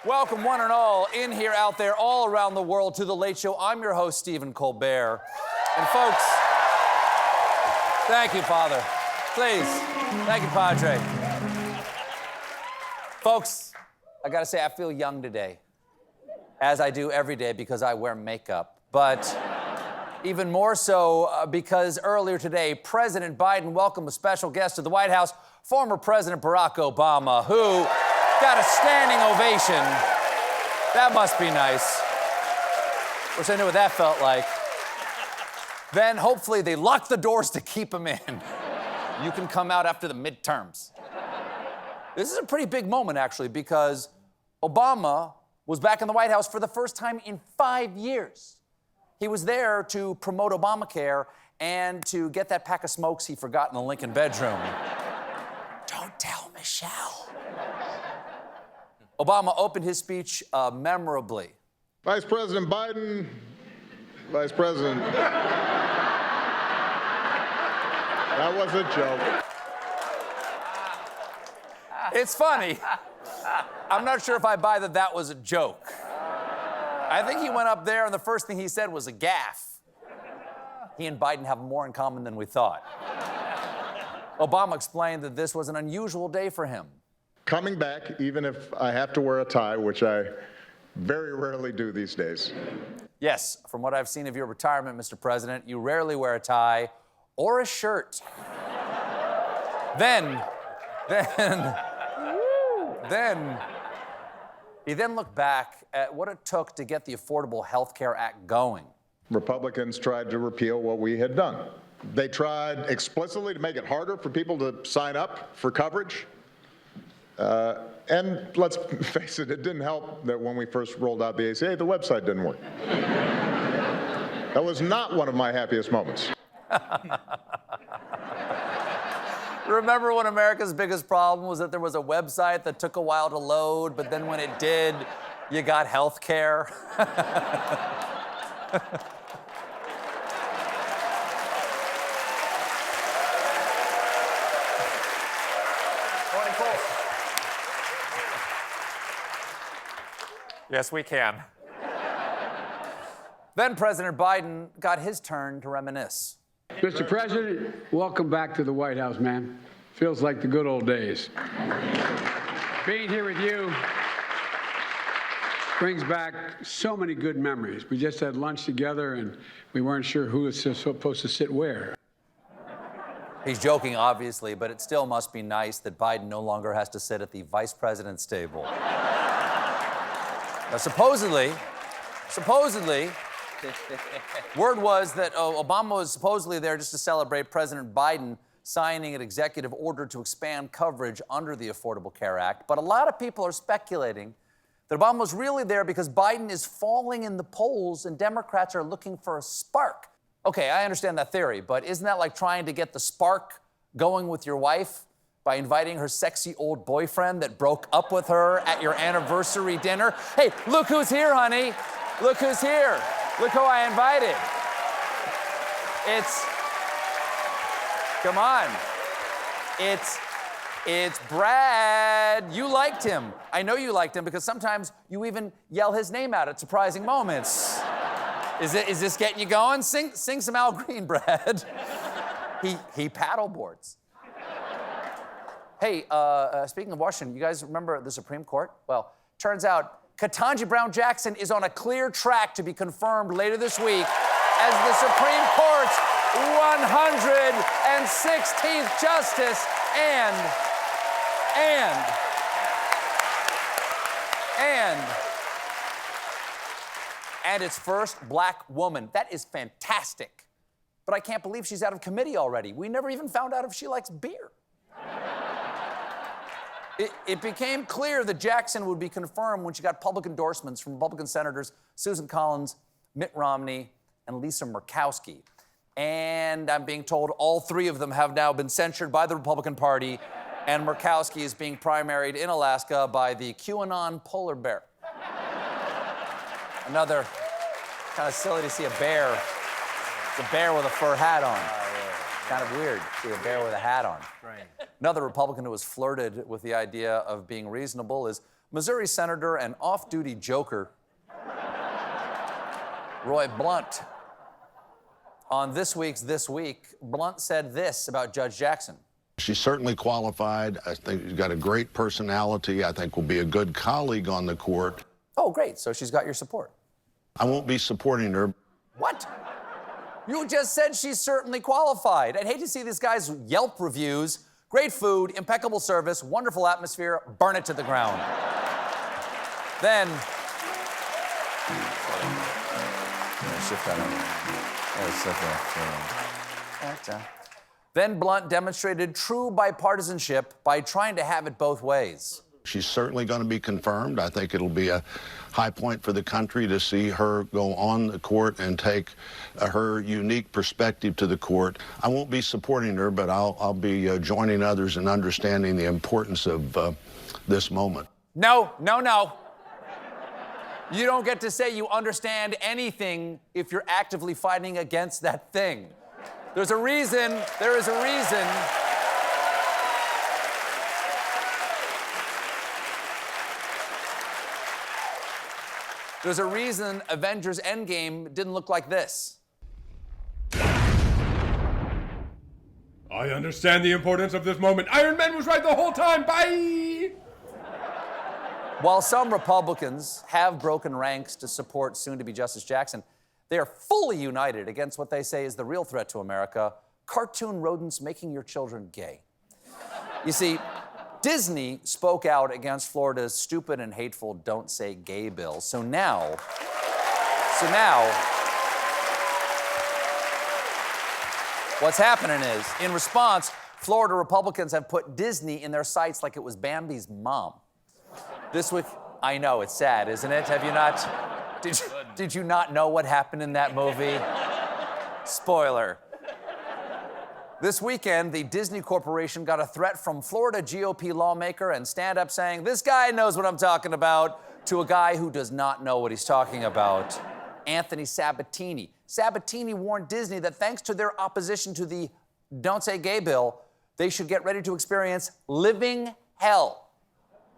Welcome, one and all, in here, out there, all around the world, to The Late Show. I'm your host, Stephen Colbert. And folks, thank you, Father. Please. Thank you, Padre. Folks, I gotta say, I feel young today, as I do every day because I wear makeup. But even more so because earlier today, President Biden welcomed a special guest to the White House, former President Barack Obama, who got a standing ovation. That must be nice. Wish I knew what that felt like. Then, hopefully, they locked the doors to keep him in. You can come out after the midterms. This is a pretty big moment, actually, because Obama was back in the White House for the first time in 5 years. He was there to promote Obamacare and to get that pack of smokes he forgot in the Lincoln bedroom. Don't tell Michelle. Obama opened his speech memorably. Vice President Biden, Vice President. That was a joke. It's funny. I'm not sure if I buy that that was a joke. I think he went up there and the first thing he said was a gaffe. He and Biden have more in common than we thought. Obama explained that this was an unusual day for him. Coming back, even if I have to wear a tie, which I very rarely do these days. Yes, from what I've seen of your retirement, Mr. President, you rarely wear a tie or a shirt. Then, he then looked back at what it took to get the Affordable Health Care Act going. Republicans tried to repeal what we had done. They tried explicitly to make it harder for people to sign up for coverage. And let's face it, it didn't help that when we first rolled out the ACA, the website didn't work. That was not one of my happiest moments. Remember when America's biggest problem was that there was a website that took a while to load, but then when it did, you got health care? Yes, we can. Then President Biden got his turn to reminisce. Mr. President, welcome back to the White House, man. Feels like the good old days. Being here with you brings back so many good memories. We just had lunch together, and we weren't sure who was supposed to sit where. He's joking, obviously, but it still must be nice that Biden no longer has to sit at the vice president's table. Now, supposedly, word was that Obama was supposedly there just to celebrate President Biden signing an executive order to expand coverage under the Affordable Care Act. But a lot of people are speculating that Obama was really there because Biden is falling in the polls and Democrats are looking for a spark. Okay, I understand that theory, but isn't that like trying to get the spark going with your wife by inviting her sexy old boyfriend that broke up with her at your anniversary dinner? Hey, look who's here, honey. Look who's here. Look who I invited. Come on. It's Brad. You liked him. I know you liked him because sometimes you even yell his name out at surprising moments. Is this getting you going? Sing some Al Green, Brad. He paddleboards. Hey, speaking of Washington, you guys remember the Supreme Court? Well, turns out Ketanji Brown Jackson is on a clear track to be confirmed later this week as the Supreme Court's 116th justice and its first black woman. That is fantastic. But I can't believe she's out of committee already. We never even found out if she likes beer. It became clear that Jackson would be confirmed when she got public endorsements from Republican Senators Susan Collins, Mitt Romney, and Lisa Murkowski. And I'm being told all three of them have now been censured by the Republican Party, and Murkowski is being primaried in Alaska by the QAnon polar bear. Another kind of silly to see a bear. It's a bear with a fur hat on. Kind of weird to see a bear with a hat on. Right. Another Republican who has flirted with the idea of being reasonable is Missouri Senator and off-duty joker Roy Blunt. On this week's This Week, Blunt said this about Judge Jackson. She's certainly qualified. I think she's got a great personality. I think will be a good colleague on the court. Oh, great. So she's got your support. I won't be supporting her. What? You just said she's certainly qualified. I'd hate to see this guy's Yelp reviews. Great food, impeccable service, wonderful atmosphere, burn it to the ground. Then... shift that over. Then Blunt demonstrated true bipartisanship by trying to have it both ways. She's certainly going to be confirmed. I think it'll be a high point for the country to see her go on the court and take her unique perspective to the court. I won't be supporting her, but I'll be joining others in understanding the importance of this moment. No. You don't get to say you understand anything if you're actively fighting against that thing. There's a reason. There is a reason. There's a reason Avengers Endgame didn't look like this. I understand the importance of this moment. Iron Man was right the whole time. Bye! While some Republicans have broken ranks to support soon-to-be Justice Jackson, they are fully united against what they say is the real threat to America, cartoon rodents making your children gay. You see, Disney spoke out against Florida's stupid and hateful Don't Say Gay bill. So now, what's happening is, in response, Florida Republicans have put Disney in their sights like it was Bambi's mom. This week, I know, it's sad, isn't it? Have you not? Did you not know what happened in that movie? Spoiler. This weekend, the Disney Corporation got a threat from Florida GOP lawmaker and stand-up saying, "This guy knows what I'm talking about," to a guy who does not know what he's talking about, Anthony Sabatini. Sabatini warned Disney that thanks to their opposition to the Don't Say Gay bill, they should get ready to experience living hell,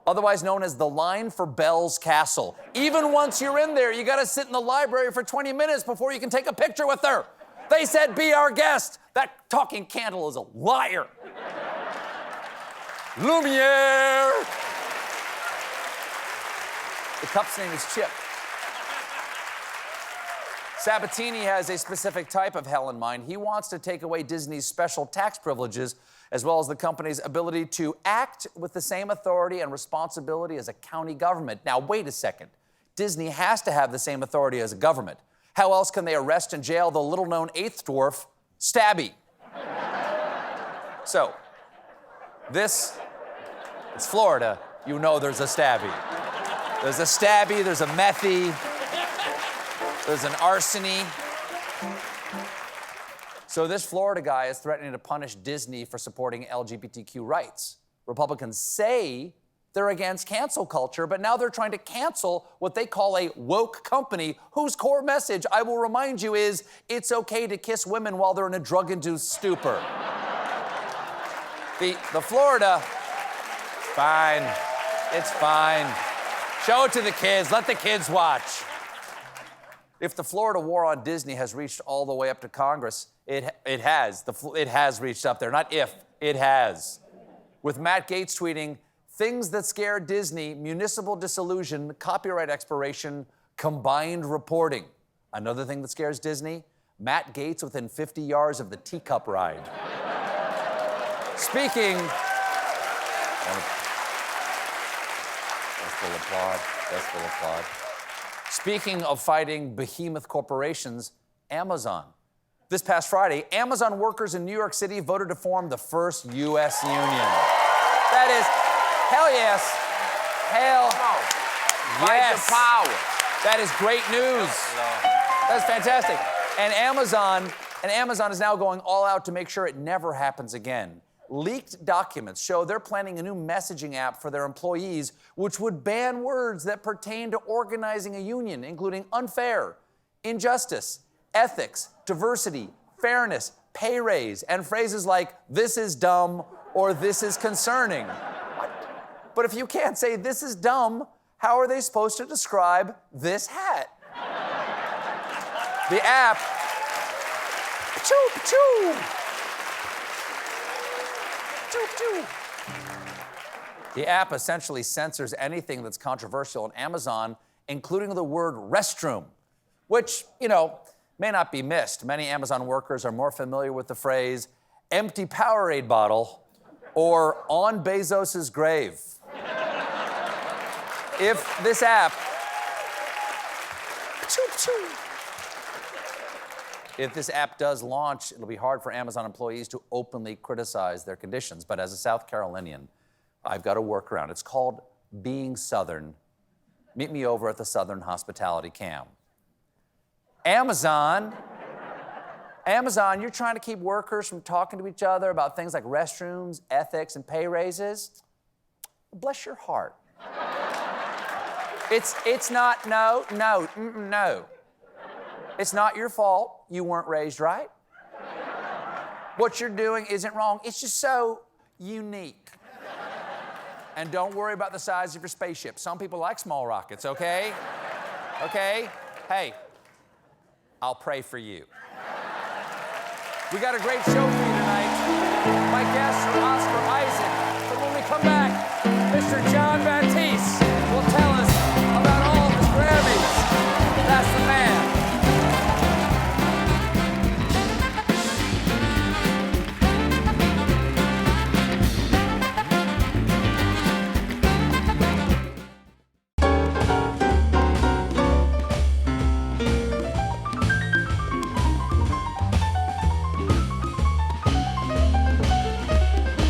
otherwise known as the line for Belle's Castle. Even once you're in there, you gotta sit in the library for 20 minutes before you can take a picture with her. They said, "Be our guest." That talking candle is a liar. Lumiere! The cup's name is Chip. Sabatini has a specific type of hell in mind. He wants to take away Disney's special tax privileges, as well as the company's ability to act with the same authority and responsibility as a county government. Now, wait a second. Disney has to have the same authority as a government. How else can they arrest and jail the little-known eighth dwarf, Stabby? So, it's Florida. You know there's a Stabby. There's a Stabby, there's a Methy, there's an Arsony. So this Florida guy is threatening to punish Disney for supporting LGBTQ rights. Republicans say they're against cancel culture, but now they're trying to cancel what they call a woke company whose core message, I will remind you, is it's okay to kiss women while they're in a drug-induced stupor. The Florida, fine, it's fine. Show it to the kids, let the kids watch. If the Florida war on Disney has reached all the way up to Congress, it has. It has reached up there, not if, it has. With Matt Gaetz tweeting, "Things that scare Disney, municipal dissolution, copyright expiration, combined reporting." Another thing that scares Disney, Matt Gaetz within 50 yards of the teacup ride. Speaking... That's full applaud. Speaking of fighting behemoth corporations, Amazon. This past Friday, Amazon workers in New York City voted to form the first U.S. union. That is, hell yes. Hell yes. Fight the power. That is great news. That's fantastic. And Amazon is now going all out to make sure it never happens again. Leaked documents show they're planning a new messaging app for their employees, which would ban words that pertain to organizing a union, including unfair, injustice, ethics, diversity, fairness, pay raise, and phrases like "this is dumb" or "this is concerning." But if you can't say this is dumb, how are they supposed to describe this hat? The app. Choo, choo. Choo, choo. The app essentially censors anything that's controversial on Amazon, including the word restroom, which, may not be missed. Many Amazon workers are more familiar with the phrase empty Powerade bottle or on Bezos's grave. If this app, if this app does launch, it'll be hard for Amazon employees to openly criticize their conditions. But as a South Carolinian, I've got a workaround. It's called being Southern. Meet me over at the Southern Hospitality Cam. Amazon, you're trying to keep workers from talking to each other about things like restrooms, ethics, and pay raises? Bless your heart. It's not, no. It's not your fault you weren't raised right. What you're doing isn't wrong. It's just so unique. And don't worry about the size of your spaceship. Some people like small rockets, okay? Okay? Hey, I'll pray for you. We got a great show for you tonight. My guests are Oscar Isaac,